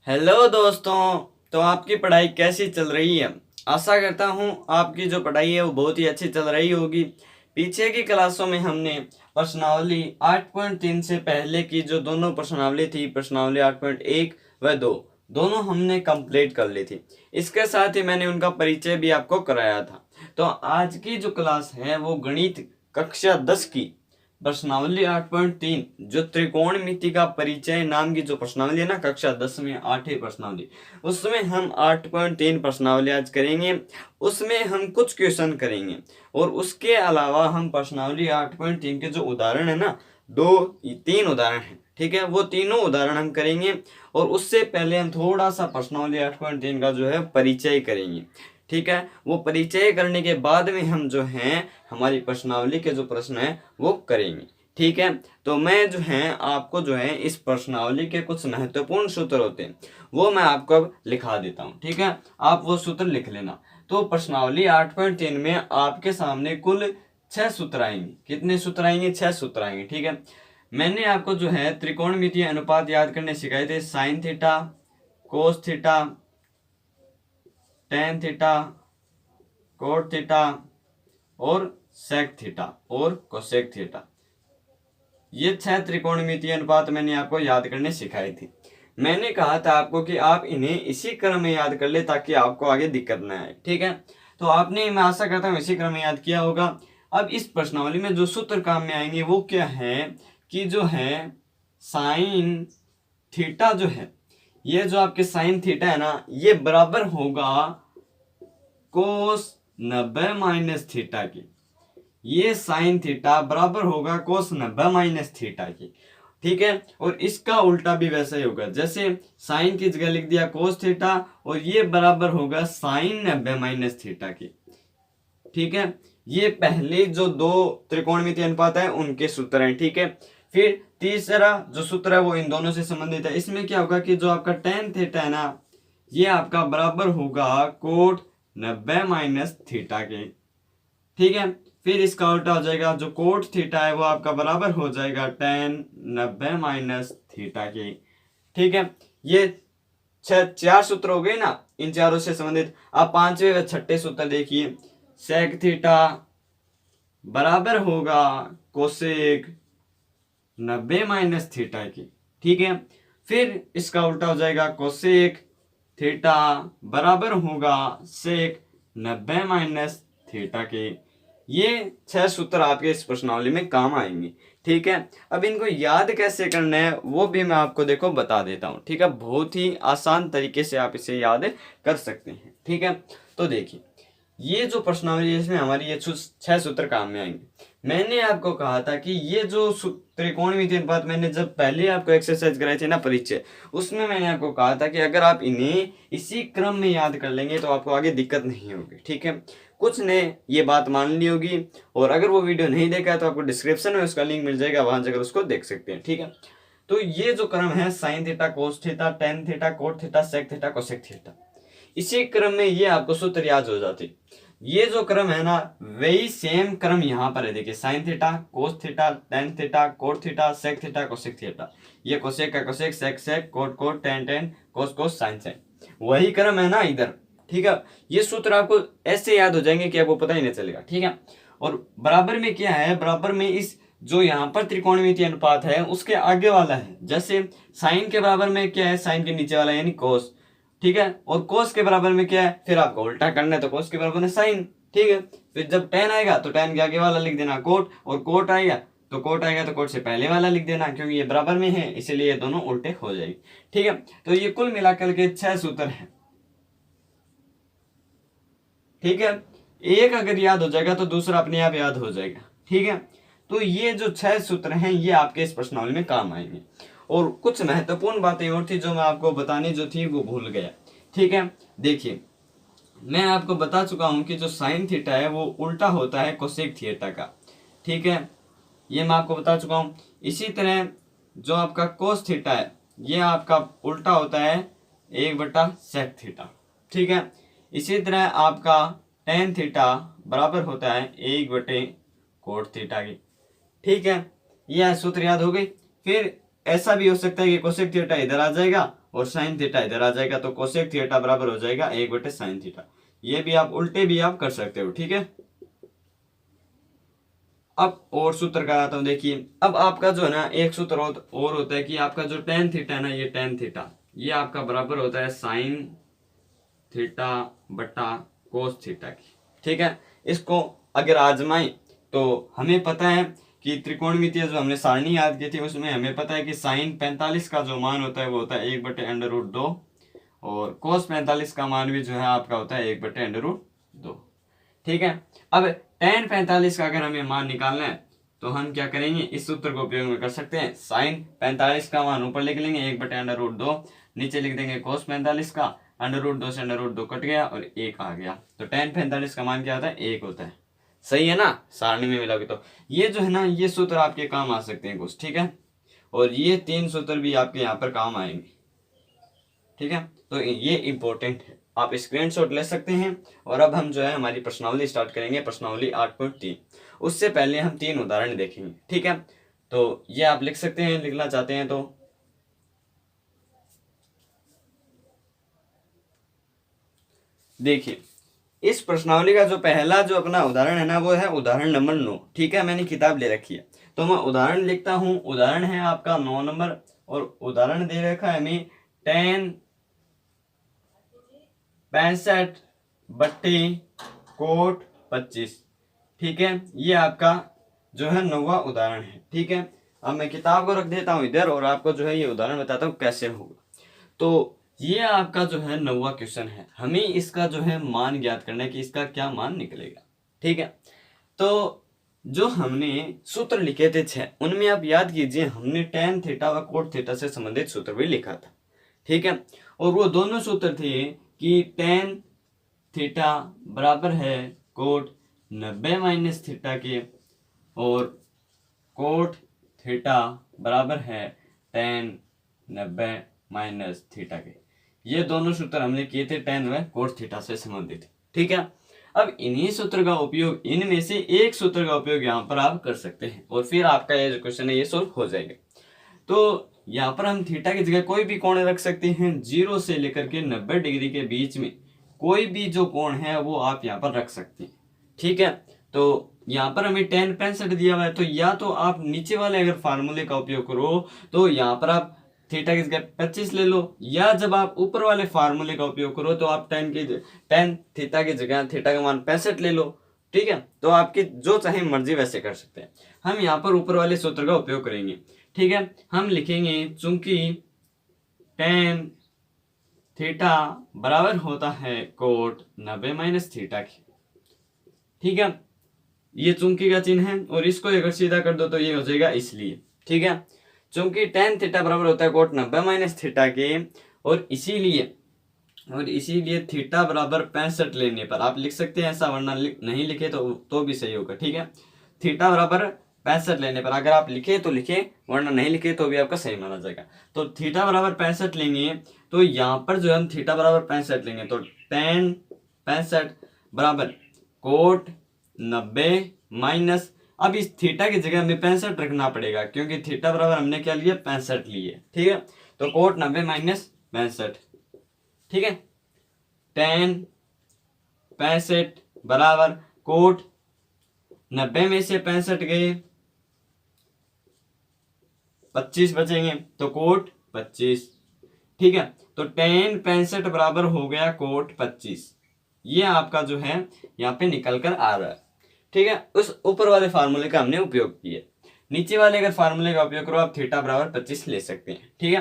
Hello दोस्तों। तो आपकी पढ़ाई कैसी चल रही है? आशा करता हूँ आपकी जो पढ़ाई है वो बहुत ही अच्छी चल रही होगी। पीछे की क्लासों में हमने प्रश्नावली 8.3 से पहले की जो दोनों प्रश्नावली थी, प्रश्नावली 8.1 व 2, दोनों हमने कंप्लीट कर ली थी। इसके साथ ही मैंने उनका परिचय भी आपको कराया था। तो आज की जो क्लास है वो गणित कक्षा 10 की प्रश्नावली 8.3 जो त्रिकोणमिति का परिचय नाम की जो प्रश्नावली है ना, कक्षा 10 में 8वीं प्रश्नावली, उसमें हम 8.3 प्रश्नावली आज करेंगे। उसमें हम कुछ क्वेश्चन करेंगे और उसके अलावा हम प्रश्नावली 8.3 के जो उदाहरण है ना, 3 उदाहरण हैं, ठीक है, वो तीनों उदाहरण हम करेंगे। और उससे पहले हम थोड़ा सा प्रश्नावली 8.3 का जो है परिचय करेंगे, ठीक है। वो परिचय करने के बाद में हम जो हैं हमारी प्रश्नावली के जो प्रश्न है वो करेंगे, ठीक है। तो मैं जो है आपको जो है इस प्रश्नावली के कुछ महत्वपूर्ण सूत्र होते हैं वो मैं आपको अब लिखा देता हूँ, ठीक है। आप वो सूत्र लिख लेना। तो प्रश्नावली 8.3 में आपके सामने कुल 6 सूत्र आएंगे। कितने सूत्र आएंगे? 6 सूत्र आएंगे, ठीक है। मैंने आपको जो है त्रिकोणमितीय अनुपात याद करने सिखाए थे। Sign theta, cos theta, tan theta, cot theta और सेक थीटा और कोसेक थीटा। ये 6 त्रिकोणमितीय अनुपात मैंने आपको याद करने सिखाए थे। मैंने कहा था आपको कि आप इन्हें इसी क्रम में याद कर ले ताकि आपको आगे दिक्कत न आए, ठीक है। तो आपने, मैं आशा करता हूँ, इसी क्रम में याद किया होगा। अब इस प्रश्नावली में जो सूत्र काम में आएंगे वो क्या है कि जो है साइन थीटा जो है, ये जो आपके साइन थीटा है ना, ये बराबर होगा कोस 90 माइनस थीटा की। ये साइन थीटा बराबर होगा कोस 90 माइनस थीटा की, ठीक है। और इसका उल्टा भी वैसा ही होगा, जैसे साइन की जगह लिख दिया कोस थीटा और ये बराबर होगा साइन 90 माइनस थीटा की, ठीक है। ये पहले जो दो त्रिकोणमितीय अनुपात है उनके सूत्र हैं, ठीक है। फिर तीसरा जो सूत्र है वो इन दोनों से संबंधित है। इसमें क्या होगा कि जो आपका टेन थीटा है ना, ये आपका बराबर होगा कोट 90 माइनस थीटा के, ठीक है। फिर इसका उल्टा हो जाएगा, जो कोट थीटा है वो आपका बराबर हो जाएगा टेन 90 माइनस थीटा के, ठीक है। ये 4 सूत्र हो गए ना, इन चारों से संबंधित। अब 5वें व 6ठे सूत्र देखिए। सेक थीटा बराबर होगा कोसेक 90 माइनस थीटा की, ठीक है। फिर इसका उल्टा हो जाएगा, कोसेक थीटा बराबर होगा सेक 90 माइनस थीटा के। ये 6 सूत्र आपके इस प्रश्नावली में काम आएंगे, ठीक है। अब इनको याद कैसे करना है वो भी मैं आपको देखो बता देता हूँ, ठीक है। बहुत ही आसान तरीके से आप इसे याद कर सकते हैं, ठीक है। तो देखिए, ये जो प्रश्नावली है इसमें हमारी ये 6 सूत्र काम में आएंगे। मैंने आपको कहा था कि ये जो त्रिकोणमितीय अनुपात मैंने जब पहले आपको एक्सरसाइज कराई थी ना, परिचय, उसमें मैंने आपको कहा था कि अगर आप इन्हें इसी क्रम में याद कर लेंगे तो आपको आगे दिक्कत नहीं होगी, ठीक है। कुछ ने ये बात मान ली होगी और अगर वो वीडियो नहीं देखा है तो आपको डिस्क्रिप्शन में उसका लिंक मिल जाएगा, वहां जाकर उसको देख सकते हैं, ठीक है। तो ये जो क्रम है sine theta, cos theta, tan theta, cot theta, sec theta, cosec theta, इसी क्रम में ये आपको सूत्र याद हो जाते। ये जो क्रम है ना वही सेम क्रम यहाँ पर है। देखिए, sine theta, cos theta, tan theta, cot theta, sec theta, cosec theta. ये कोसेक का cosec, sec sec, cot cot, tan tan, cos cos, sine sine, वही क्रम है ना इधर, ठीक है। ये सूत्र आपको ऐसे याद हो जाएंगे कि आपको पता ही नहीं चलेगा, ठीक है। और बराबर में क्या है, बराबर में इस जो यहाँ पर त्रिकोणमितीय अनुपात है उसके आगे वाला है। जैसे साइन के बराबर में क्या है, साइन के नीचे वाला यानी कोस, ठीक है। और कोस के बराबर में क्या है, फिर आपको उल्टा करना है तो कोस के बराबर में साइन, ठीक है। फिर जब टेन आएगा तो टेन के आगे वाला लिख देना कोट, और कोट आएगा तो कोट से पहले वाला लिख देना, क्योंकि ये बराबर में है इसीलिए ये दोनों उल्टे हो जाएंगे, ठीक है। तो ये कुल मिलाकर के 6 सूत्र हैं, ठीक है। एक अगर याद हो जाएगा तो दूसरा अपने आप याद हो जाएगा, ठीक है। तो ये जो 6 सूत्र हैं ये आपके इस प्रश्नावली में काम आएंगे। और कुछ महत्वपूर्ण बातें और थी जो मैं आपको बतानी जो थी वो भूल गया, ठीक है। देखिए, मैं आपको बता चुका हूं कि जो साइन थीटा है वो उल्टा होता है कोसेक थीटा का, ठीक है। ये मैं आपको बता चुका हूं। इसी तरह जो आपका कोस थीटा है ये आपका उल्टा होता है 1/सेक थीटा, ठीक है। इसी तरह आपका टेन थीटा बराबर होता है 1/कोट थीटा की, ठीक है। यह सूत्र याद हो गई। फिर ऐसा भी हो सकता है कि कोसेक थीटा इधर आ जाएगा और साइन थीटा इधर आ जाएगा, तो कोसेक थीटा बराबर हो जाएगा 1/sin थीटा। ये भी आप उल्टे भी आप कर सकते हो, ठीक है। अब और सूत्र का आता हूं, देखिए अब आपका जो है ना एक सूत्र और होता है कि आपका जो टेन थीटा है ना, ये टेन थीटा ये आपका बराबर होता है साइन थीटा बटा कोस थीटा की, ठीक है। इसको अगर आजमाएं तो हमें पता है कि त्रिकोणमितीय जो हमने सारणी याद की थी उसमें हमें पता है कि साइन 45 का जो मान होता है वो होता है 1/√2 और कोस 45 का मान भी जो है आपका होता है 1/√2, ठीक है। अब tan 45 का अगर हमें मान निकालना है तो हम क्या करेंगे, इस सूत्र को उपयोग में कर सकते हैं। साइन 45 का मान ऊपर लिख लेंगे 1/√2, नीचे लिख देंगे कोस 45 का, √2 से √2 कट गया और 1 आ गया, तो tan 45 का मान क्या होता है 1 होता है। सही है ना, सारणी में मिलाओगे तो ये जो है ना ये सूत्र आपके काम आ सकते हैं कुछ, ठीक है। और ये 3 सूत्र भी आपके यहाँ पर काम आएंगे, ठीक है। तो ये इंपॉर्टेंट है, आप स्क्रीनशॉट ले सकते हैं। और अब हम जो है हमारी प्रश्नावली स्टार्ट करेंगे, प्रश्नावली 8.3। उससे पहले हम 3 उदाहरण देखेंगे, ठीक है। तो ये आप लिख सकते हैं, लिखना चाहते हैं तो देखिए इस प्रश्नावली का जो पहला जो अपना उदाहरण है ना वो है उदाहरण नंबर 9, ठीक है। मैंने किताब ले रखी है तो मैं उदाहरण लिखता हूं। उदाहरण है आपका 9 नंबर और उदाहरण दे रखा है हमें tan 65 बट्टे कोट 25, ठीक है। ये आपका जो है 9वां उदाहरण है, ठीक है। अब मैं किताब को रख देता हूं इधर और आपको जो है ये उदाहरण बताता हूं कैसे होगा। तो ये आपका जो है 9वां क्वेश्चन है, हमें इसका जो है मान ज्ञात करना है कि इसका क्या मान निकलेगा, ठीक है। तो जो हमने सूत्र लिखे थे 6, उनमें आप याद कीजिए हमने tan थीटा व कोट थीटा से संबंधित सूत्र भी लिखा था, ठीक है। और वो दोनों सूत्र थे कि tan थीटा बराबर है कोट 90 - थीटा के और कोट थीटा बराबर है tan 90 - थीटा के। ये दोनों सूत्र हमने किए थे tan व कोट थीटा से संबंधित, ठीक है। अब इन्हीं सूत्र का उपयोग, इनमें से एक सूत्र का उपयोग यहाँ पर आप कर सकते हैं और फिर आपका ये जो क्वेश्चन है ये सोल्व हो जाएगा। तो यहाँ पर हम थीटा की जगह कोई भी कोण रख सकते हैं, 0 से लेकर के 90 डिग्री के बीच में कोई भी जो कोण है वो आप यहाँ पर रख सकते हैं, ठीक है। तो यहाँ पर हमें tan 65 दिया हुआ है, तो या तो आप नीचे वाले अगर फार्मूले का उपयोग करो तो यहाँ पर आप थीटा की जगह 25 ले लो, या जब आप ऊपर वाले फार्मूले का उपयोग करो तो आप tan थीटा की जगह थीटा का मान 65 ले लो, ठीक है। तो आपकी जो चाहे मर्जी वैसे कर सकते हैं। हम यहाँ पर ऊपर वाले सूत्र का उपयोग करेंगे, ठीक है। हम लिखेंगे चूंकि tan थीटा बराबर होता है कोट 90 - थीटा की, ठीक है। ये चूंकि का चिन्ह है और इसको अगर सीधा कर दो तो ये हो जाएगा इसलिए, ठीक है। चूंकि tan थीटा बराबर होता है कोट 90 - थीटा के और इसीलिए थीटा बराबर 65 लेने पर आप लिख सकते हैं ऐसा, वरना नहीं लिखे तो भी सही होगा, ठीक है। थीटा बराबर 65 लेने पर अगर आप लिखे तो लिखे, वरना नहीं लिखे तो भी आपका सही माना जाएगा। तो थीटा बराबर 65 लेंगे तो यहाँ पर जो हम थीटा बराबर 65 लेंगे तो tan 65 बराबर कोट 90 - अब इस थीटा की जगह हमें 65 रखना पड़ेगा क्योंकि थीटा बराबर हमने क्या लिया 65 लिए, ठीक है। तो कोट 90 - 65, ठीक है। tan 65 बराबर कोट 90 में से 65 गए 25 बचेंगे तो कोट 25, ठीक है। तो tan 65 बराबर हो गया कोट 25। ये आपका जो है यहाँ पे निकल कर आ रहा है, ठीक है। उस ऊपर वाले फार्मूले का हमने उपयोग किया, नीचे वाले अगर फार्मूले का उपयोग करो आप थीटा बराबर 25 ले सकते हैं, ठीक है।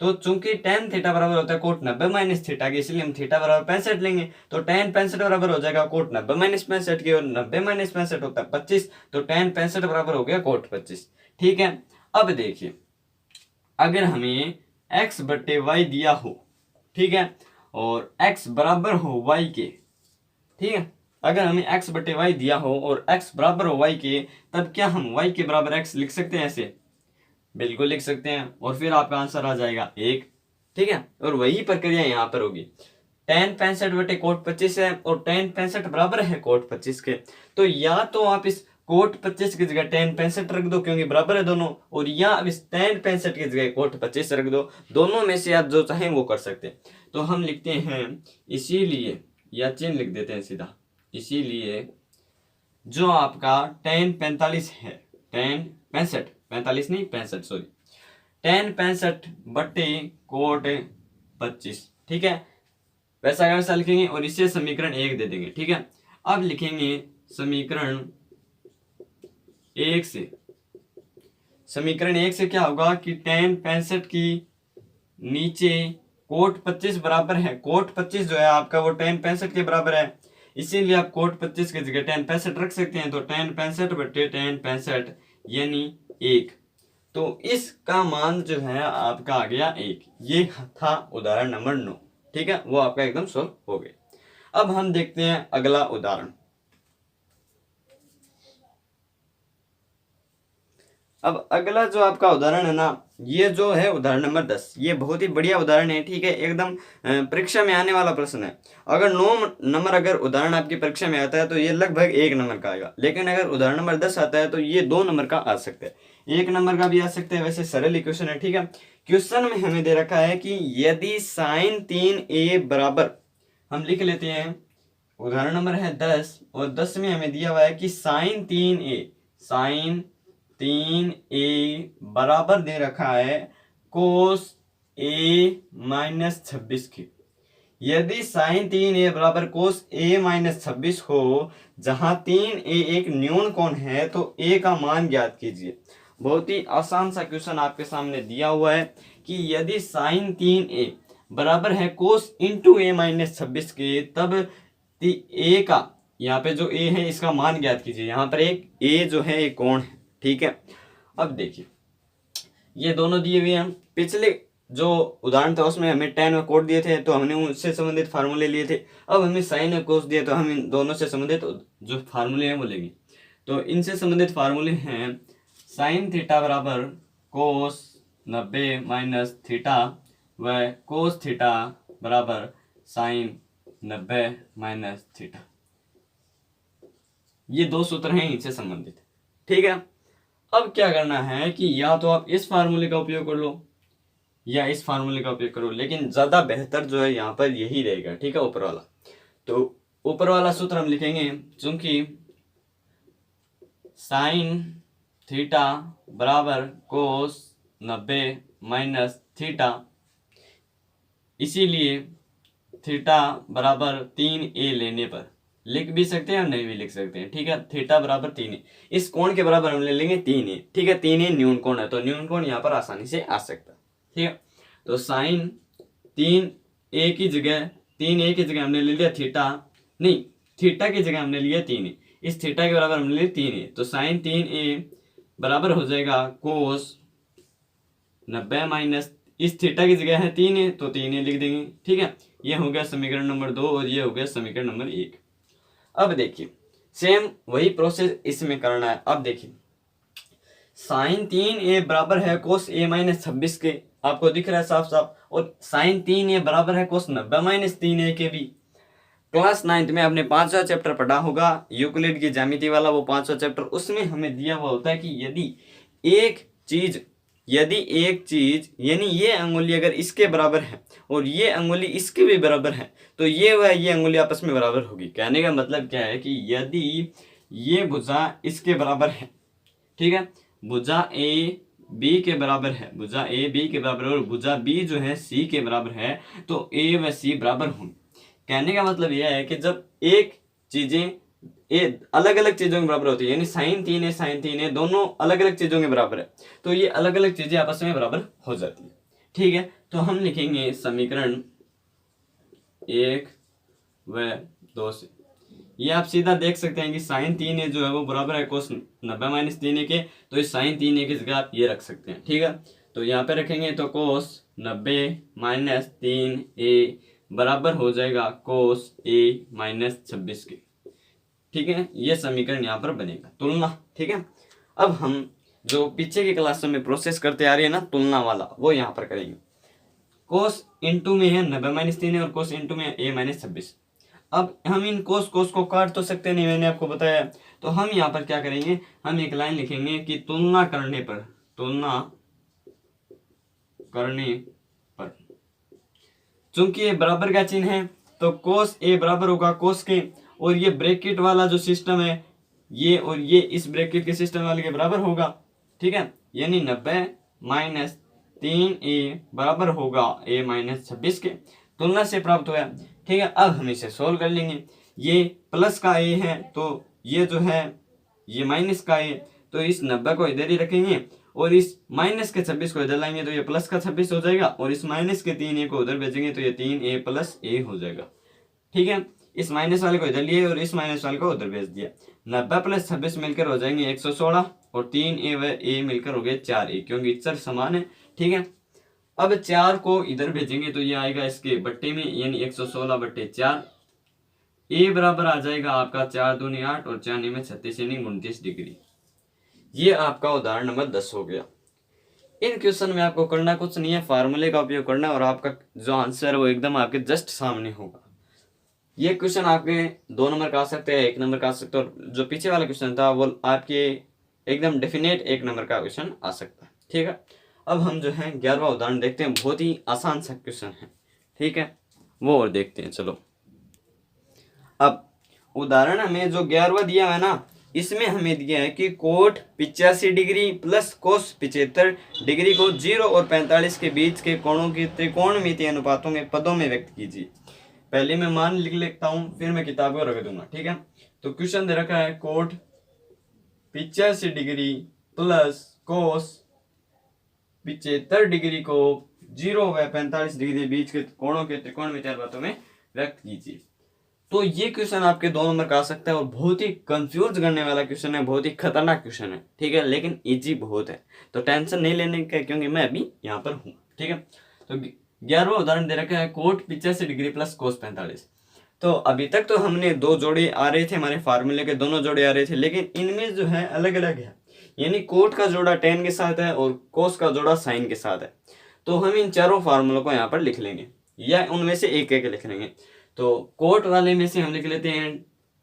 तो चूंकि tan थीटा बराबर होता है कोट 90 - थीटा की, इसलिए हम थीटा बराबर 65 लेंगे। तो tan 65 बराबर हो जाएगा कोट 90 - 65 की और 90 - 65 होता है 25, तो tan 65 बराबर हो गया कोट 25, ठीक है। अब देखिए अगर हमें x बट्टे y दिया हो, ठीक है, और x बराबर हो y के, ठीक है। अगर हमें x बटे y दिया हो और x बराबर हो y के, तब क्या हम y के बराबर x लिख सकते हैं ऐसे? बिल्कुल लिख सकते हैं और फिर आपका आंसर आ जाएगा 1, ठीक है। और वही प्रक्रिया यहाँ पर होगी। tan 65 बटे कोट 25 है और tan 65 बराबर है कोट 25 के, तो या तो आप इस कोट 25 की जगह tan 65 रख दो क्योंकि बराबर है दोनों, और या अब इस tan 65 की जगह कोट 25 रख दो। दोनों में से आप जो चाहें वो कर सकते हैं। तो हम लिखते हैं इसीलिए, या चिन्ह लिख देते हैं सीधा, इसीलिए जो आपका tan 45 है, tan 65, 45 नहीं 65 सॉरी, tan 65 बट्टे कोट 25, ठीक है, वैसा का वैसा लिखेंगे और इसे समीकरण 1 दे देंगे। ठीक है, अब लिखेंगे समीकरण 1 से, समीकरण 1 से क्या होगा कि tan 65 की नीचे कोट 25 बराबर है, कोट 25 जो है आपका वो tan 65 के बराबर है, इसीलिए आप कोट 25 की जगह tan 65 रख सकते हैं। तो tan 65 बट्टे tan 65 यानी 1, तो इसका मान जो है आपका आ गया 1। ये था उदाहरण नंबर 9। ठीक है, वो आपका एकदम सॉल्व हो गया। अब हम देखते हैं अगला उदाहरण। अब अगला जो आपका उदाहरण है ना, ये जो है उदाहरण नंबर 10, ये बहुत ही बढ़िया उदाहरण है। ठीक है, एकदम परीक्षा में आने वाला प्रश्न है। अगर 9 नंबर अगर उदाहरण आपकी परीक्षा में आता है तो ये लगभग 1 नंबर का आएगा, लेकिन अगर उदाहरण नंबर 10 आता है तो ये 2 नंबर का आ सकता है, 1 नंबर का भी आ सकता है। वैसे सरल इक्वेशन है। ठीक है, क्वेश्चन में हमें दे रखा है कि यदि sin 3a बराबर, हम लिख लेते हैं उदाहरण नंबर है 10, और 10 में हमें दिया हुआ है कि sin 3a बराबर दे रखा है cos a माइनस 26 की। यदि sin 3a बराबर cos a माइनस 26 हो, जहां 3a एक न्यून कोण है, तो a का मान ज्ञात कीजिए। बहुत ही आसान सा क्वेश्चन आपके सामने दिया हुआ है कि यदि sin 3a बराबर है cos इंटू a माइनस 26 के, तब a का, यहाँ पे जो a है इसका मान ज्ञात कीजिए। यहाँ पर एक a जो है एक कोण है। ठीक है, अब देखिए ये दोनों दिए हुए हैं। पिछले जो उदाहरण था उसमें हमें tan और cot दिए थे, तो हमने उससे संबंधित फार्मूले लिए थे। अब हमें sin और cos दिए, तो हम इन दोनों से संबंधित जो फार्मूले हैं वो लेंगे। तो इनसे संबंधित फार्मूले हैं sin थीटा बराबर cos 90 माइनस थीटा, व cos थीटा बराबर sin 90 माइनस थीटा। ये 2 सूत्र हैं इनसे संबंधित। ठीक है, अब क्या करना है कि या तो आप इस फार्मूले का उपयोग कर लो या इस फार्मूले का उपयोग करो, लेकिन ज्यादा बेहतर जो है यहाँ पर यही रहेगा। ठीक है, ऊपर वाला। तो ऊपर वाला सूत्र हम लिखेंगे, चूंकि sin थीटा बराबर cos 90 माइनस थीटा, इसीलिए थीटा बराबर 3a लेने पर लिख भी सकते हैं और नहीं भी लिख सकते हैं। ठीक है, थीटा बराबर 3a, इस कोण के बराबर हम ले लेंगे 3a। ठीक है, 3a न्यून कोण है, तो न्यून कोण यहाँ पर आसानी से आ सकता है। ठीक है, तो sin 3a की जगह हमने ले लिया थीटा, नहीं थीटा की जगह हमने लिया 3a, इस थीटा के बराबर हमने लिया 3a, तो sin 3a बराबर हो जाएगा cos 90 माइनस, इस थीटा की जगह है 3a, तो 3a लिख देंगे। ठीक है, ये हो गया समीकरण नंबर 2 और ये हो गया समीकरण नंबर 1। अब देखिए सेम वही प्रोसेस इसमें करना है। अब देखिए sin 3a बराबर है cos a माइनस 26 के, आपको दिख रहा है साफ साफ, और sin 3a बराबर है cos 90 माइनस 3a के भी। क्लास 9th में आपने 5वां चैप्टर पढ़ा होगा, यूक्लिड की ज्यामिति वाला, वो 5वां चैप्टर, उसमें हमें दिया हुआ होता है कि यदि एक चीज यानी ये अंगुली अगर इसके बराबर है और ये अंगुली इसके भी बराबर है, तो ये व ये अंगुली आपस में बराबर होगी। कहने का मतलब क्या है कि यदि ये भुजा इसके बराबर है, ठीक है, भुजा ए बी के बराबर है, भुजा ए बी के बराबर है और भुजा बी जो है सी के बराबर है, तो ए व सी बराबर होंगे। कहने का मतलब यह है कि जब एक चीजें अलग अलग चीजों के बराबर होती है, यानी sin 3a दोनों अलग अलग चीजों के बराबर है, तो ये अलग अलग चीजें आपस में बराबर हो जाती है। ठीक है, तो हम लिखेंगे समीकरण 1 व 2 से, ये आप सीधा देख सकते हैं कि sin 3a जो है वो बराबर है cos 90 माइनस 3a के, तो इस sin 3a की जगह आप ये रख सकते हैं। ठीक है, तो यहाँ पे रखेंगे तो cos 90 माइनस 3a बराबर हो जाएगा cos a माइनस 26 के। ठीक है, ये समीकरण यहाँ पर बनेगा, तुलना। ठीक है, अब हम जो पीछे की क्लास में प्रोसेस करते आ रही है ना तुलना वाला, वो यहाँ पर करेंगे। cos इंटू में है 90 माइनस 3 और cos इंटू में a माइनस 26। अब हम इन कोस कोस को काट तो सकते नहीं, मैंने आपको बताया। तो हम यहाँ पर क्या करेंगे, हम एक लाइन लिखेंगे कि तुलना करने पर चूंकि ये बराबर का चिन्ह है तो कोस ए बराबर होगा कोस के, और ये ब्रैकेट वाला जो सिस्टम है ये और ये इस ब्रैकेट के सिस्टम वाले के बराबर होगा। ठीक है, यानी 90 माइनस 3a बराबर होगा a माइनस 26 के, तुलना से प्राप्त हुआ। ठीक है, अब हम इसे सोल्व कर लेंगे। ये प्लस का a है तो ये जो है ये माइनस का a, तो इस 90 को इधर ही रखेंगे और इस माइनस के 26 को इधर लाएंगे तो ये प्लस का 26 हो जाएगा, और इस माइनस के 3a को उधर भेजेंगे तो ये 3a प्लस a हो जाएगा। ठीक है, इस माइनस वाले को इधर लिए और इस माइनस वाले को उधर भेज दिया। 90 प्लस 26 मिलकर हो जाएंगे 116, और 3a व a मिलकर हो गए 4a, क्योंकि चर समान है। ठीक है, अब 4 को इधर भेजेंगे तो ये आएगा इसके बट्टे में, यानी 116 बट्टे 4। a बराबर आ जाएगा आपका 4 दूनी 8 और 4 में 36 यानी 29 डिग्री। ये आपका उदाहरण नंबर 10 हो गया। इन क्वेश्चन में आपको करना कुछ नहीं है, फार्मूले का उपयोग करना और आपका जो आंसर है वो एकदम आपके जस्ट सामने होगा। ये क्वेश्चन आपके 2 नंबर का आ सकते हैं, 1 नंबर का आ सकता है, और जो पीछे वाला क्वेश्चन था वो आपके एकदम डेफिनेट 1 नंबर का क्वेश्चन आ सकता है। ठीक है, अब हम जो है 11वां उदाहरण देखते हैं, बहुत ही आसान सा क्वेश्चन है। ठीक है, वो और देखते हैं। चलो, अब उदाहरण में जो 11वां दिया है ना, इसमें हमें दिया है कि cot 85 degree plus cos 75 degree को 0 और 45 के बीच के कोणों की त्रिकोणमितीय अनुपातों के पदों में व्यक्त कीजिए। पहले मैं मान लिख लेता हूं, फिर मैं किताब को रख दूंगा। ठीक है, तो क्वेश्चन दे रखा है cot 85 degree plus cos 75 degree को 0 व 45 डिग्री के बीच के कोणों के त्रिकोणमितीय अनुपातों में व्यक्त कीजिए। तो ये क्वेश्चन आपके 2 नंबर का आ सकता है और बहुत ही कंफ्यूज करने वाला क्वेश्चन है, बहुत ही खतरनाक क्वेश्चन है। ठीक है, लेकिन इजी बहुत है, तो टेंशन नहीं लेने का, क्योंकि मैं अभी यहाँ पर हूँ। ठीक है, तो 11वां उदाहरण दे रखा है कोट 85 डिग्री प्लस कोस 45। तो अभी तक तो हमने 2 जोड़े आ रहे थे, हमारे फार्मूले के दोनों जोड़े आ रहे थे, लेकिन इनमें जो है अलग अलग है, यानी कोट का जोड़ा tan के साथ है और कोस का जोड़ा साइन के साथ है। तो हम इन चारों फार्मूलों को यहाँ पर लिख लेंगे, या उनमें से एक एक लिख लेंगे। तो कोट वाले में से हम लिख लेते हैं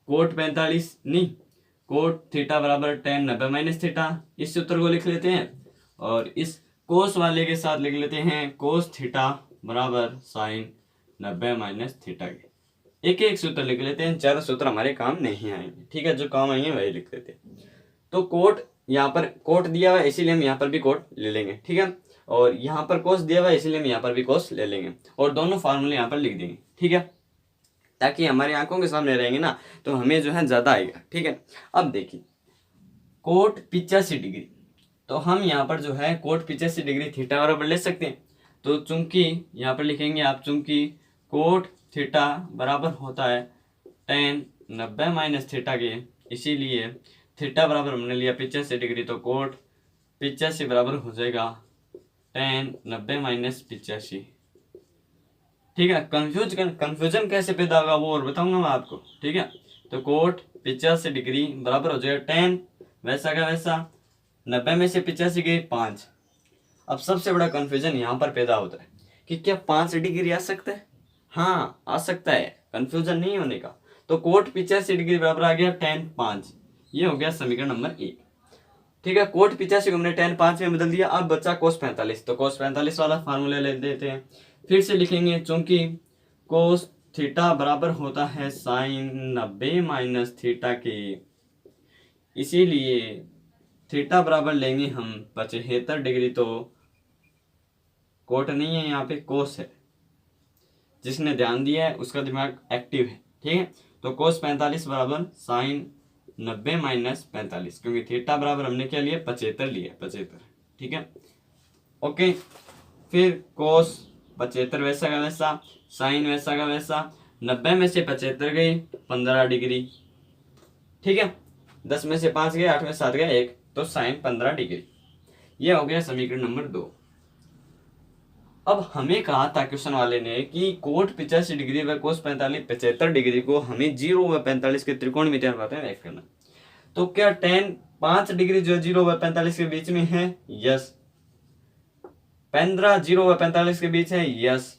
कोट 45 नहीं, कोट थीटा बराबर tan 90 माइनस थीटा, इस सूत्र को लिख लेते हैं। और इस कोस वाले के साथ लिख लेते हैं कोस थीटा बराबर साइन 90 माइनस थीटा के। एक एक सूत्र लिख लेते हैं, चारों सूत्र हमारे काम नहीं आएंगे। ठीक है, जो काम आएंगे वही लिख लेते हैं। तो कोट यहाँ पर कोट दिया हुआ है इसीलिए हम यहाँ पर भी कोट ले लेंगे। ठीक है, और यहाँ पर कोस दिया हुआ है इसीलिए हम यहाँ पर भी कोस ले लेंगे, और दोनों फार्मूले यहाँ पर लिख देंगे। ठीक है, ताकि हमारी आंखों के सामने रहेंगे ना, तो हमें जो है ज्यादा आएगा। ठीक है, अब देखिए कोट 85 डिग्री, तो हम यहाँ पर जो है कोट 85 डिग्री थीटा बराबर ले सकते हैं। तो चूंकि यहाँ पर लिखेंगे आप, चूंकि कोट थीटा बराबर होता है tan 90 माइनस थीटा के, इसीलिए थीटा बराबर हमने लिया 85 डिग्री, तो कोट 85 बराबर हो जाएगा tan 90 माइनस 85। ठीक है, कंफ्यूजन कैसे पैदा होगा वो और बताऊंगा मैं आपको। ठीक है, तो कोट 85 डिग्री बराबर हो जाएगा tan वैसा का वैसा, 90 में से 85 गए 5। अब सबसे बड़ा कंफ्यूजन यहाँ पर पैदा होता है कि क्या 5 डिग्री आ सकता है? हाँ आ सकता है, कंफ्यूजन नहीं होने का। तो कोट 85 डिग्री बराबर आ गया tan 5, ये हो गया समीकरण नंबर 1। ठीक है, कोट 85 को हमने tan 5 में बदल दिया। अब बचा कोस 45, तो कोस 45 वाला फार्मूला ले देते हैं। फिर से लिखेंगे, चूंकि कोस थीटा बराबर होता है साइन 90 माइनस थीटा के, इसीलिए थीटा बराबर लेंगे हम 75 डिग्री। तो कोट नहीं है यहाँ पे, कोस है। जिसने ध्यान दिया है उसका दिमाग एक्टिव है। ठीक है, तो कोस 45 बराबर साइन 90 माइनस 45, क्योंकि थीटा बराबर हमने क्या लिया 75 लिया, 75। ठीक है, ओके। फिर कोस 75 वैसा का वैसा, साइन वैसा का वैसा, 90 में से 75 गई 15 डिग्री। ठीक है, 10 में से 5 गए, 8 में 7 गया 1, तो साइन 15 डिग्री। ये हो गया समीकरण नंबर 2। अब हमें कहा था क्वेश्चन वाले ने कि कोट 85 डिग्री व कोस 75 डिग्री को हमें 0 व 45 के त्रिकोणमितीय अनुपात में व्यक्त करना। तो क्या tan 5 डिग्री जो 0 व 45 के बीच में है? यस। 15 0 व 45 के बीच है? यस।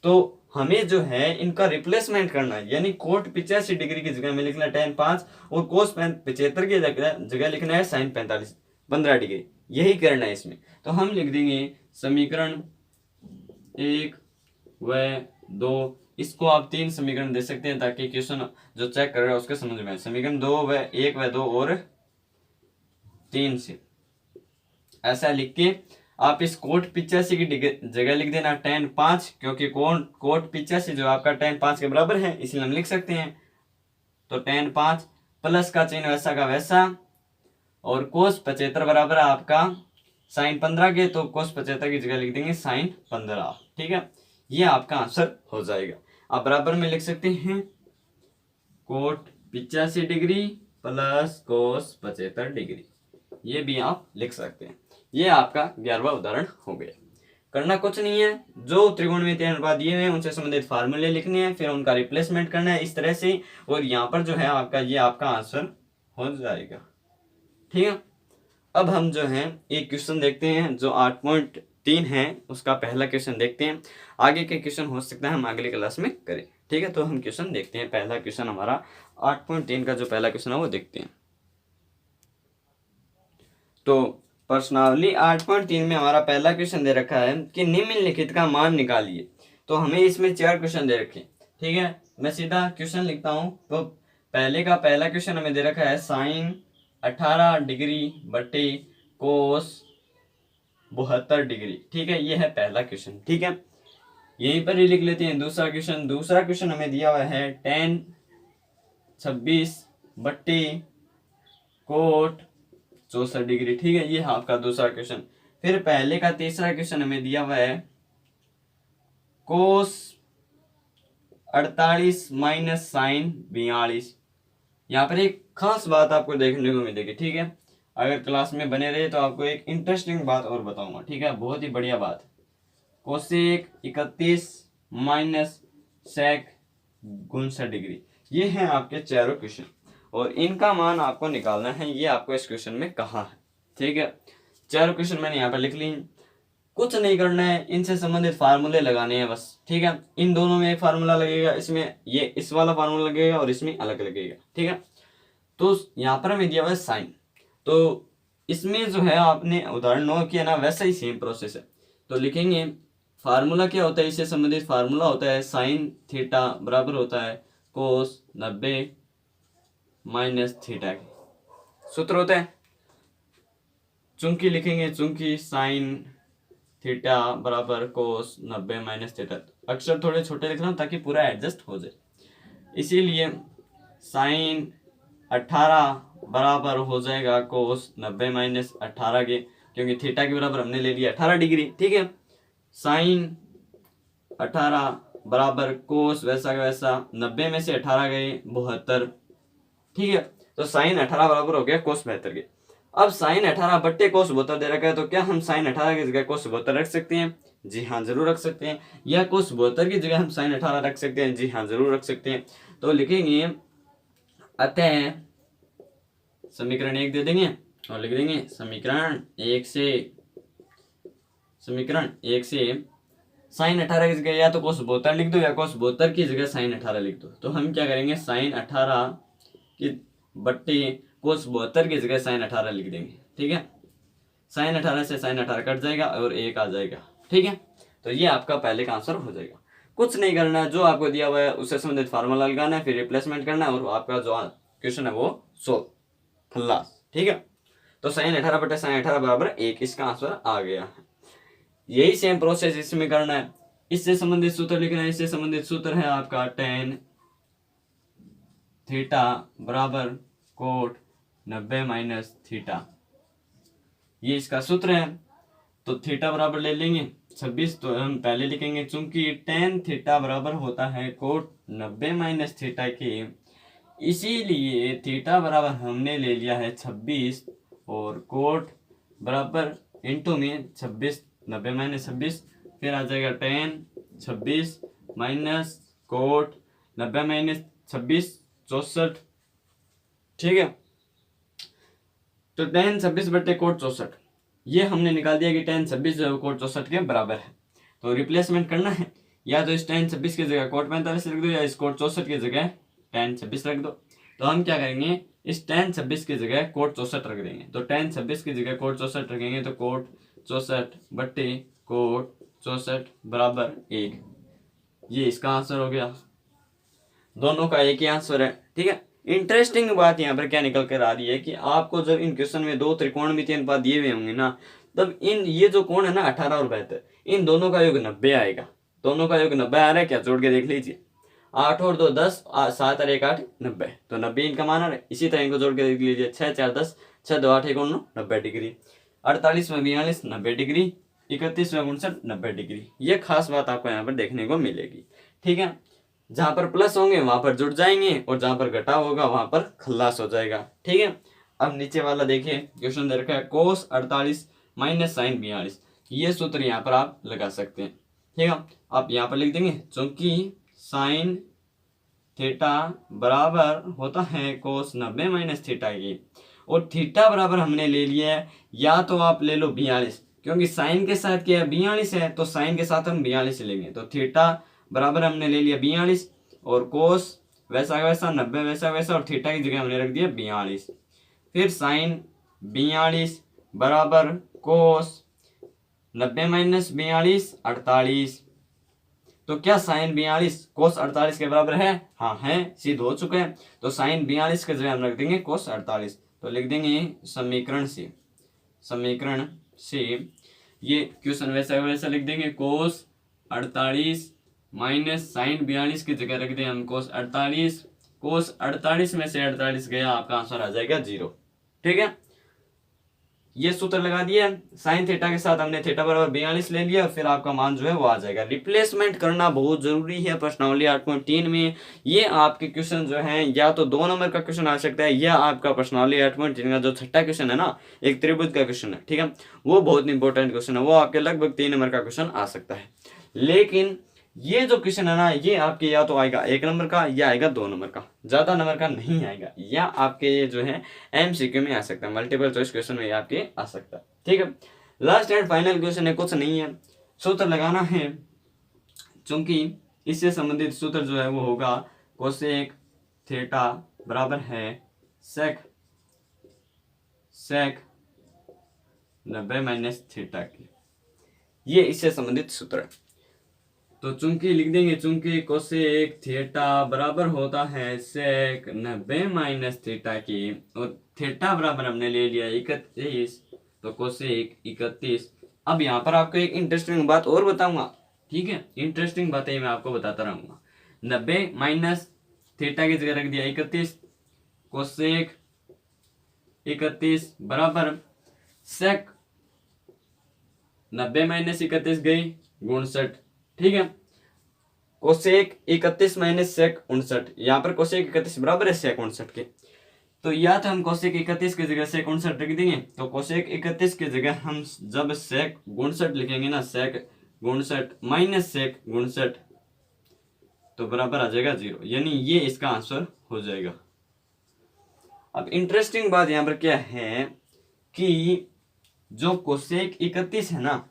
तो हमें जो है इनका रिप्लेसमेंट करना है, यानी कोट 85 डिग्री की जगह में लिखना है tan 5 और कोस 75 की जगह लिखना है sin 15 डिग्री। यही करना है इसमें। तो हम लिख देंगे समीकरण 1 व 2, इसको आप 3 समीकरण दे सकते हैं ताकि क्वेश्चन जो चेक कर रहा है उसके समझ में आए। समीकरण 1 व 2 और 3 से ऐसा लिख के आप इस कोट 85 की जगह लिख देना tan 5, क्योंकि कोट 85 जो आपका tan 5 के बराबर है, इसलिए हम लिख सकते हैं। तो tan 5 प्लस का चिन्ह वैसा का वैसा और कोस 75 बराबर आपका sin 15 के, तो कोस 75 की जगह लिख देंगे sin 15। ठीक है, ये आपका आंसर हो जाएगा। आप बराबर में लिख सकते हैं cot 85 degree plus cos 75 degree, ये भी आप लिख सकते हैं। ये आपका 11वां उदाहरण हो गया। करना कुछ नहीं है, जो त्रिकोणमितीय अनुपात दिए हुए हैं उनसे संबंधित फार्मूले लिखने हैं, फिर उनका रिप्लेसमेंट करना है इस तरह से, और यहाँ पर जो है आपका ये आपका आंसर हो जाएगा। ठीक है, अब हम जो है एक क्वेश्चन देखते हैं जो 8.3 है, उसका पहला क्वेश्चन देखते हैं। आगे के क्वेश्चन हो सकता है हम अगली क्लास में करें। ठीक है, तो हम क्वेश्चन देखते हैं। पहला क्वेश्चन हमारा 8.3 का जो पहला क्वेश्चन है वो देखते हैं। तो प्रश्नावली 8.3 में हमारा पहला क्वेश्चन दे रखा है कि निम्नलिखित का मान निकालिए। तो हमें इसमें 4 क्वेश्चन दे रखे। ठीक है, मैं सीधा क्वेश्चन लिखता हूँ। तो पहला क्वेश्चन हमें दे रखा है sin 18 डिग्री बटे कोस 72 डिग्री। ठीक है, ये है पहला क्वेश्चन। ठीक है, यहीं पर ही लिख लेते हैं दूसरा क्वेश्चन हमें दिया हुआ है tan 26 बटे कोट 64 डिग्री। ठीक है, ये है आपका दूसरा क्वेश्चन। फिर पहले का तीसरा क्वेश्चन हमें दिया हुआ है कोस 48 माइनस साइन 42। यहाँ पर एक खास बात आपको देखने को मिलेगी। ठीक है, अगर क्लास में बने रहे तो आपको एक इंटरेस्टिंग बात और बताऊंगा। ठीक है, बहुत ही बढ़िया बात। कोसेक 31 माइनस सेक 59 डिग्री, ये हैं आपके चारों क्वेश्चन और इनका मान आपको निकालना है। ये आपको इस क्वेश्चन में कहा है। ठीक है, चारों क्वेश्चन मैंने यहाँ पर लिख ली। कुछ नहीं करना है, इनसे संबंधित फार्मूले लगाने हैं बस। ठीक है, इन दोनों में एक फार्मूला लगेगा, इसमें ये इस वाला फार्मूला लगेगा और इसमें अलग लगेगा। ठीक है, तो यहाँ पर हमें दिया हुआ है साइन, तो इसमें जो है आपने उदाहरण 9 किया ना, वैसा ही सेम प्रोसेस है। तो लिखेंगे फार्मूला क्या होता है, इससे संबंधित फार्मूला होता है साइन थीटा बराबर होता है कोस 90 माइनस थीटा के। सूत्र होता है चूंकि, लिखेंगे चूंकि साइन थीटा बराबर कोस 90 माइनस थीटा। अक्षर थोड़े छोटे लिख रहा हूँ ताकि पूरा एडजस्ट हो जाए, इसीलिए साइन 18 बराबर हो जाएगा कोस 90 माइनस 18 के, क्योंकि थीटा के बराबर हमने ले लिया 18 डिग्री। ठीक है, साइन 18 बराबर कोस वैसा का वैसा 90 में से 18 गए 72। ठीक है, तो साइन 18 बराबर हो गया कोस 72 के। अब साइन 18 बट्टे कोस 72 दे रखा है, तो क्या हम साइन 18 की जगह कोस 72 रख सकते हैं? जी हाँ, जरूर रख सकते हैं। या कोस 72 की जगह हम साइन 18 रख सकते हैं? जी हाँ, जरूर रख सकते हैं। तो लिखेंगे अतः समीकरण 1 दे देंगे और लिख देंगे समीकरण 1 से साइन 18 की जगह या तो कोस 72 लिख दो या कोस 72 की जगह साइन 18 लिख दो। तो हम क्या करेंगे, साइन 18 की बट्टे कोस 72 की जगह साइन 18 लिख देंगे। ठीक है, साइन 18 से साइन 18 कट जाएगा और 1 आ जाएगा। ठीक है, तो ये आपका पहले का आंसर हो जाएगा। कुछ नहीं करना है, जो आपको दिया हुआ है उससे संबंधित फार्मूला लगाना है, फिर रिप्लेसमेंट करना है और आपका जो क्वेश्चन है वो सोल्व खल्लास। ठीक है, तो साइन 18 बटे साइन 18 बराबर 1, इसका आंसर आ गया है। यही सेम प्रोसेस इसमें करना है। इससे संबंधित सूत्र लिखना है। इससे संबंधित सूत्र है आपका tan थीटा बराबर कोट 90 माइनस थीटा, ये इसका सूत्र है। तो थीटा बराबर ले लेंगे 26, तो हम पहले लिखेंगे चूंकि tan थीटा बराबर होता है कोट 90 माइनस थीटा के, इसीलिए थीटा बराबर हमने ले लिया है 26 और कोट बराबर इंटू में 26 90 माइनस 26, फिर आ जाएगा tan 26 माइनस कोट 90 माइनस 26 64। ठीक है, तो tan 26 बटे कोट 64 ये हमने निकाल दिया कि tan 26 जो है कोट 64 के बराबर है। तो रिप्लेसमेंट करना है, या तो इस tan 26 की जगह cot 45 रख दो, या इस cot 64 की जगह tan 26 रख दो। तो हम क्या करेंगे, इस tan 26 की जगह cot 64 रख देंगे। तो tan 26 की जगह cot 64 रखेंगे तो cot 64 बट्टे cot 64 बराबर 1। ये इसका आंसर हो गया, दोनों का एक ही आंसर है। ठीक है, इंटरेस्टिंग बात यहाँ पर क्या निकल कर आ रही है कि आपको जब इन क्वेश्चन में दो त्रिकोणमितीय अनुपात दिए हुए होंगे ना, तब इन ये जो कोण है ना 18 और 72, इन दोनों का योग 90 आएगा। दोनों का योग 90 आ रहा है क्या, जोड़ के देख लीजिए। 8 और 2 10, 7 और 1 8, 90। तो 90 इनका मान आ रहा है। इसी तरह इनको जोड़ के देख लीजिए, 6 4 10, 6 2 8 1 9, 90 डिग्री। 48 में 42, 90 डिग्री। 31 में 59, 90 डिग्री। ये खास बात आपको यहाँ पर देखने को मिलेगी। ठीक है, जहां पर प्लस होंगे वहां पर जुड़ जाएंगे, और जहां पर घटाव होगा वहां पर खल्लास हो जाएगा। ठीक है, अब नीचे वाला देखिए, क्वेश्चन दे रखा है cos 48 माइनस साइन 42। ये सूत्र यहाँ पर आप लगा सकते हैं। ठीक है, आप यहाँ पर लिख देंगे, चूंकि साइन थीटा बराबर होता है cos 90 माइनस थीटा की, और थीटा बराबर हमने ले लिया है, या तो आप ले लो 42, क्योंकि साइन के साथ क्या है 42 है, तो साइन के साथ हम 42 लेंगे। तो थीटा बराबर हमने ले लिया 42, और कोस वैसा वैसा 90 वैसा वैसा, और थीटा की जगह हमने रख दिया 42। फिर साइन 42 बराबर कोस 90 माइनस 42 48। तो क्या साइन 42 कोस 48 के बराबर है? हाँ है, सिद्ध हो चुका है। तो साइन 42 के जगह हम रख देंगे कोस 48। तो लिख देंगे समीकरण से ये क्वेश्चन वैसा लिख देंगे, कोस 48 माइनस साइन 42 की जगह रख दें हम कोस 48। कोस 48 में से 48 गया, आपका आंसर आ जाएगा 0। ठीक है, ये सूत्र लगा दिया। साइन थीटा के साथ हमने थीटा बराबर 42 ले लिया, फिर आपका मान जो है वो आ जाएगा। रिप्लेसमेंट करना बहुत जरूरी है प्रश्नावली 8.3 में। ये आपके क्वेश्चन जो है या तो 2 नंबर का क्वेश्चन आ सकता है, या आपका प्रश्नावली 8.3 का जो छठा क्वेश्चन है ना, एक त्रिभुज का क्वेश्चन है। ठीक है, वो बहुत इंपॉर्टेंट क्वेश्चन है, वो आपके लगभग 3 नंबर का क्वेश्चन आ सकता है। लेकिन ये जो क्वेश्चन है ना, ये आपके या तो आएगा 1 नंबर का, या आएगा 2 नंबर का, ज्यादा नंबर का नहीं आएगा। या आपके ये जो है MCQ में आ सकता है, मल्टीपल चॉइस क्वेश्चन में आपके आ सकता है। ठीक है, लास्ट एंड फाइनल क्वेश्चन है, कुछ नहीं है, सूत्र लगाना है। चूंकि इससे संबंधित सूत्र जो है वो होगा कोसेक थीटा बराबर है सेक 90 माइनस थीटा की। ये इससे संबंधित सूत्र है। तो चूंकि लिख देंगे, चूंकि कोसेक थीटा बराबर होता है सेक 90 माइनस थीटा की, और थीटा बराबर हमने ले लिया 31, तो कोसेक 31। अब यहाँ पर आपको एक इंटरेस्टिंग बात और बताऊंगा। ठीक है, इंटरेस्टिंग बातें मैं आपको बताता रहूंगा। 90 माइनस थीटा की जगह रख दिया 31, कोसेक 31 बराबर सेक 90 माइनस 31 गई 59। ठीक है, कोसेक 31 माइनस सेक 59, यहाँ पर कोसेक 31 बराबर है सेक 59 के। तो या तो हम कोसेक 31 की जगह सेक 59 रख देंगे, तो कोसेक 31 की जगह हम जब सेक 59 लिखेंगे ना, सेक 59 माइनस सेक 59, तो बराबर आ जाएगा 0, यानी ये इसका आंसर हो जाएगा। अब इंटरेस्टिंग बात यहाँ पर क्या है कि जो कोसेक 31 है ना,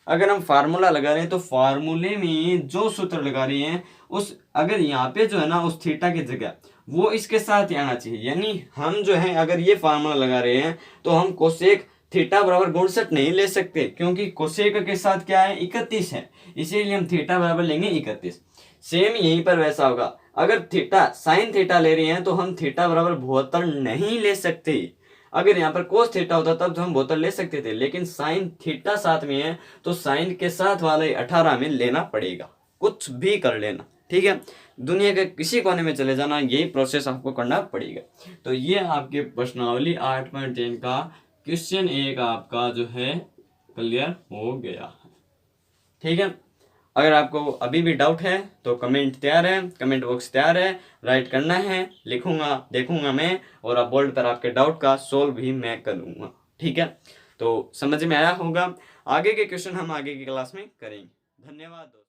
अगर हम फार्मूला लगा रहे हैं तो फार्मूले में जो सूत्र लगा रहे हैं उस, अगर यहाँ पे जो है ना उस थीटा की जगह वो इसके साथ ही आना चाहिए। यानी हम जो है अगर ये फार्मूला लगा रहे हैं तो हम कोसेक थीटा बराबर 59 नहीं ले सकते, क्योंकि कोसेक के साथ क्या है 31 है, इसीलिए हम थीटा बराबर लेंगे 31। सेम यहीं पर वैसा होगा, अगर थीटा साइन थीटा ले रहे हैं तो हम थीटा बराबर 72 नहीं ले सकते। अगर यहाँ पर कोस थीटा होता तब तो हम 72 ले सकते थे, लेकिन साइन थीटा साथ में है तो साइन के साथ वाले 18 में लेना पड़ेगा, कुछ भी कर लेना। ठीक है, दुनिया के किसी कोने में चले जाना, यही प्रोसेस आपको करना पड़ेगा। तो ये आपके प्रश्नावली 8.10 का क्वेश्चन 1 आपका जो है क्लियर हो गया है। ठीक है, अगर आपको अभी भी डाउट है तो कमेंट तैयार है, कमेंट बॉक्स तैयार है, राइट करना है, लिखूंगा, देखूंगा मैं, और आप बोर्ड पर आपके डाउट का सोल्व भी मैं करूंगा। ठीक है, तो समझ में आया होगा। आगे के क्वेश्चन हम आगे की क्लास में करेंगे। धन्यवाद।